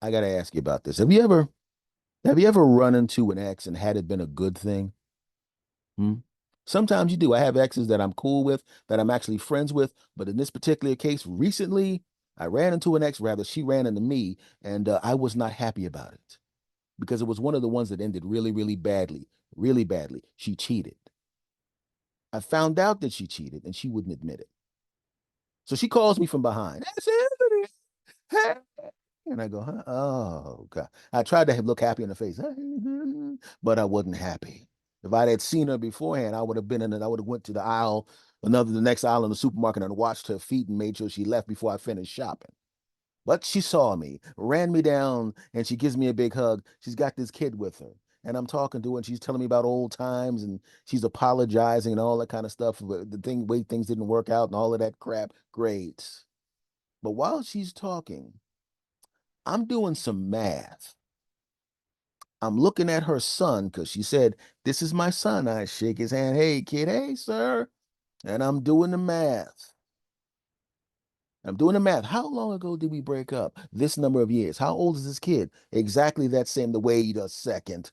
I gotta ask you about this. Have you ever run into an ex and had it been a good thing? Hmm? Sometimes you do. I have exes that I'm cool with, that I'm actually friends with, but in this particular case, recently, I ran into an ex, rather, she ran into me, and I was not happy about it because it was one of the ones that ended really, really badly, really badly. She cheated. I found out that she cheated, and she wouldn't admit it. So she calls me from behind. It's Anthony. Hey. And I go, huh? Oh, God. I tried to look happy in the face, but I wasn't happy. If I had seen her beforehand, I would have been in it. I would have went to the next aisle in the supermarket and watched her feet and made sure she left before I finished shopping. But she saw me, ran me down, and she gives me a big hug. She's got this kid with her. And I'm talking to her, and she's telling me about old times, and she's apologizing and all that kind of stuff. Way things didn't work out and all of that crap. Great. But while she's talking, I'm doing some math. I'm looking at her son because she said, "This is my son." I shake his hand. "Hey, kid. Hey, sir." And I'm doing the math. I'm doing the math. How long ago did we break up? This number of years. How old is this kid? Exactly that same. The wait a second.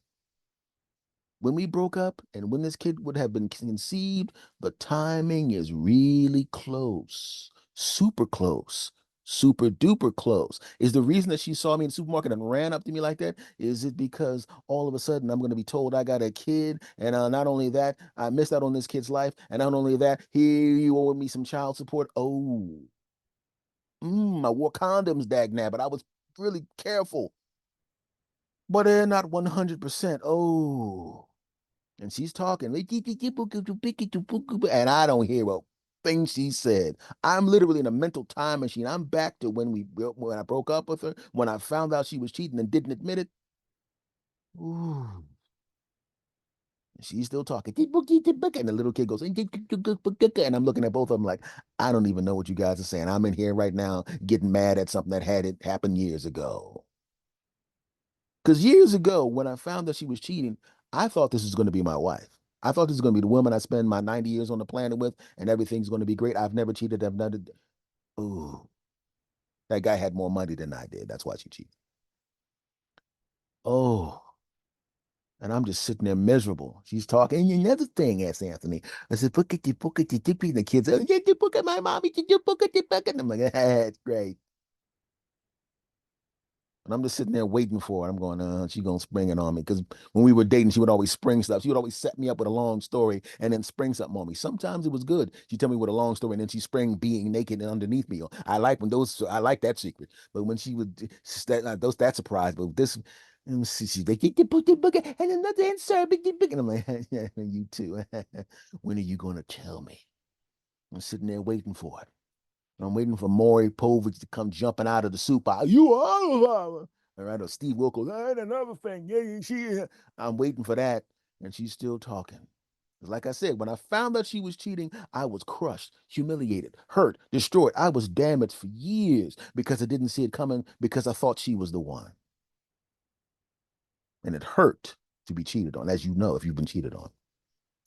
When we broke up and when this kid would have been conceived, the timing is really close, super close, super duper close. Is the reason that she saw me in the supermarket and ran up to me like that? Is it because all of a sudden I'm going to be told I got a kid? And not only that, I missed out on this kid's life. And not only that, here you owe me some child support. Oh, I wore condoms, dag nabbit. I was really careful, but they're not 100%. Oh. And she's talking, and I don't hear a thing she said. I'm literally in a mental time machine. I'm back to when I broke up with her, when I found out she was cheating and didn't admit it. Ooh. She's still talking. And the little kid goes, and I'm looking at both of them like, I don't even know what you guys are saying. I'm in here right now getting mad at something that had it happen years ago. Because years ago, when I found that she was cheating, I thought this was going to be my wife. I thought this was going to be the woman I spend my 90 years on the planet with, and everything's going to be great. I've never cheated. I've never. Ooh, that guy had more money than I did. That's why she cheated. Oh, and I'm just sitting there miserable. She's talking. And another thing, asked Anthony. I said, "Look at you, look at you, and the kids, "Yeah, look at my mommy, you look at you, and I'm like, it's great. And I'm just sitting there waiting for her. I'm going, she gonna spring it on me. Because when we were dating, she would always spring stuff. She would always set me up with a long story and then spring something on me. Sometimes it was good. She'd tell me with a long story and then she spring being naked and underneath me. I like that secret. But when she would that surprise, but this she's like, and another insert, and I'm like, yeah, you too. When are you gonna tell me? I'm sitting there waiting for it. I'm waiting for Maury Povich to come jumping out of the soup. You are, all right, or Steve Wilkos. And another thing, yeah, she. I'm waiting for that, and she's still talking. Like I said, when I found out she was cheating, I was crushed, humiliated, hurt, destroyed. I was damaged for years because I didn't see it coming because I thought she was the one, and it hurt to be cheated on, as you know, if you've been cheated on.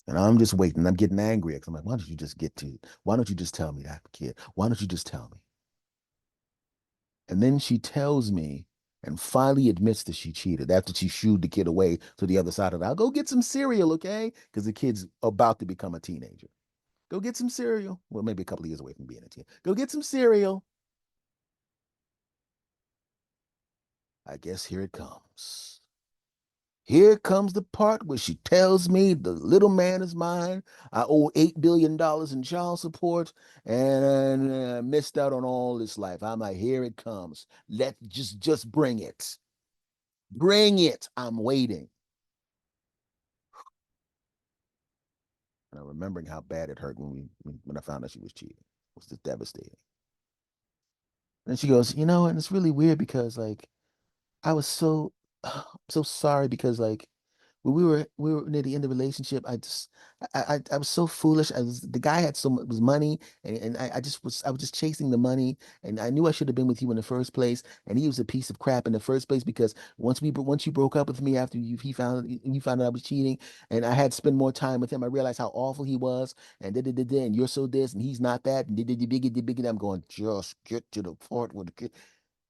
And I'm just waiting. I'm getting angry because I'm like, why don't you just get to it? Why don't you just tell me that, kid? Why don't you just tell me? And then she tells me and finally admits that she cheated after she shooed the kid away to the other side of the aisle. Go get some cereal, okay? Because the kid's about to become a teenager. Go get some cereal. Well, maybe a couple of years away from being a teen. Go get some cereal. I guess here it comes. Here comes the part where she tells me the little man is mine. I owe $8 billion in child support and I missed out on all this life. I'm like, here it comes. Let just bring it. Bring it. I'm waiting. And I'm remembering how bad it hurt when I found out she was cheating. It was just devastating. And she goes, and it's really weird because like I was so sorry because like when we were near the end of the relationship, I was so foolish. The guy had so much money, and I was just chasing the money, and I knew I should have been with you in the first place. And he was a piece of crap in the first place because once you broke up with me after you found out I was cheating, and I had to spend more time with him, I realized how awful he was, and and you're so this, and he's not that, and I'm going just get to the part with the kid.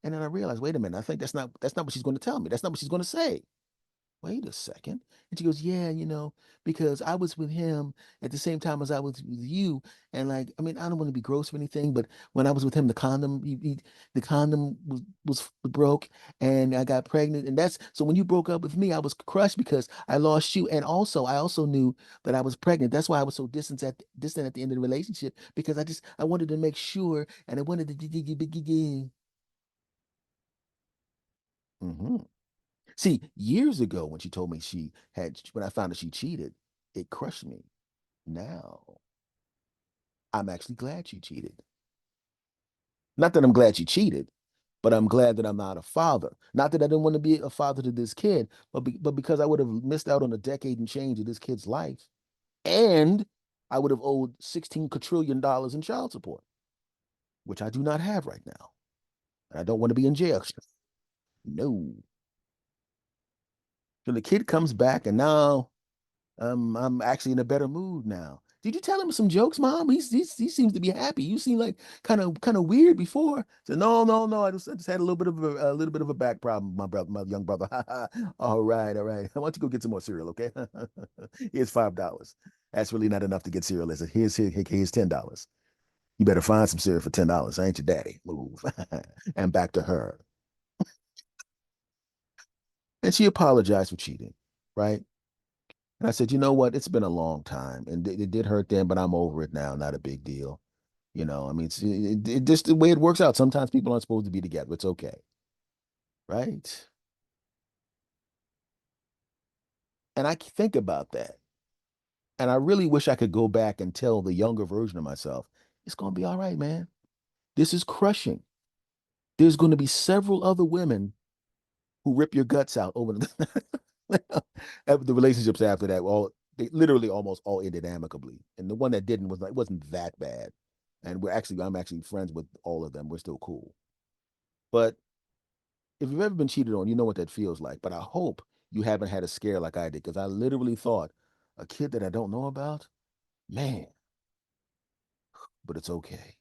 And then I realized, wait a minute, I think that's not what she's going to tell me. That's not what she's going to say. Wait a second. And she goes, yeah, because I was with him at the same time as I was with you. And like, I mean, I don't want to be gross or anything, but when I was with him, the condom was broke and I got pregnant. And that's so when you broke up with me, I was crushed because I lost you. And also, I also knew that I was pregnant. That's why I was so distant at the end of the relationship because I wanted to make sure and I wanted to. Mhm. See, years ago when she told me when I found that she cheated, it crushed me. Now, I'm actually glad she cheated. Not that I'm glad she cheated, but I'm glad that I'm not a father. Not that I didn't want to be a father to this kid, but because I would have missed out on a decade and change of this kid's life. And I would have owed 16 quadrillion dollars in child support, which I do not have right now. And I don't want to be in jail. No. So the kid comes back and now I'm actually in a better mood now. Did you tell him some jokes, Mom? He seems to be happy. You seem like kind of weird before. So no, no, no. I just had a little bit of a back problem, my brother, my young brother. All right, all right. I want you to go get some more cereal, okay? Here's $5. That's really not enough to get cereal, is it? Here's $10. You better find some cereal for $10. I ain't your daddy. Move. And back to her. And she apologized for cheating, right? And I said, you know what? It's been a long time, and it did hurt then, but I'm over it now. Not a big deal. I mean, it just the way it works out. Sometimes people aren't supposed to be together. It's okay, right? And I think about that, and I really wish I could go back and tell the younger version of myself, it's going to be all right, man. This is crushing. There's going to be several other women who rip your guts out over the relationships after that. All they literally almost all ended amicably, and the one that didn't wasn't that bad. And I'm actually friends with all of them. We're still cool. But if you've ever been cheated on, you know what that feels like. But I hope you haven't had a scare like I did, because I literally thought a kid that I don't know about, man. But it's okay.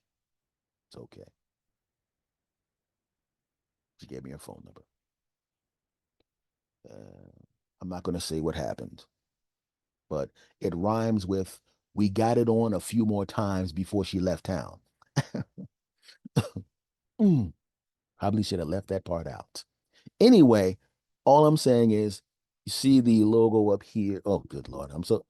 It's okay. She gave me her phone number. Uh, I'm not going to say what happened, but it rhymes with we got it on a few more times before she left town. Mm, probably should have left that part out. Anyway, all I'm saying is you see the logo up here. Oh, good Lord. I'm so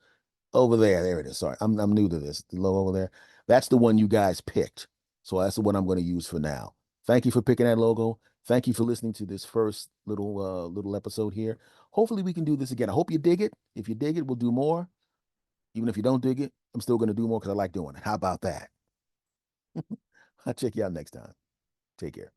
over there. There it is. Sorry. I'm new to this. The logo over there. That's the one you guys picked. So that's the one I'm going to use for now. Thank you for picking that logo. Thank you for listening to this first little episode here. Hopefully we can do this again. I hope you dig it. If you dig it, we'll do more. Even if you don't dig it, I'm still going to do more because I like doing it. How about that? I'll check you out next time. Take care.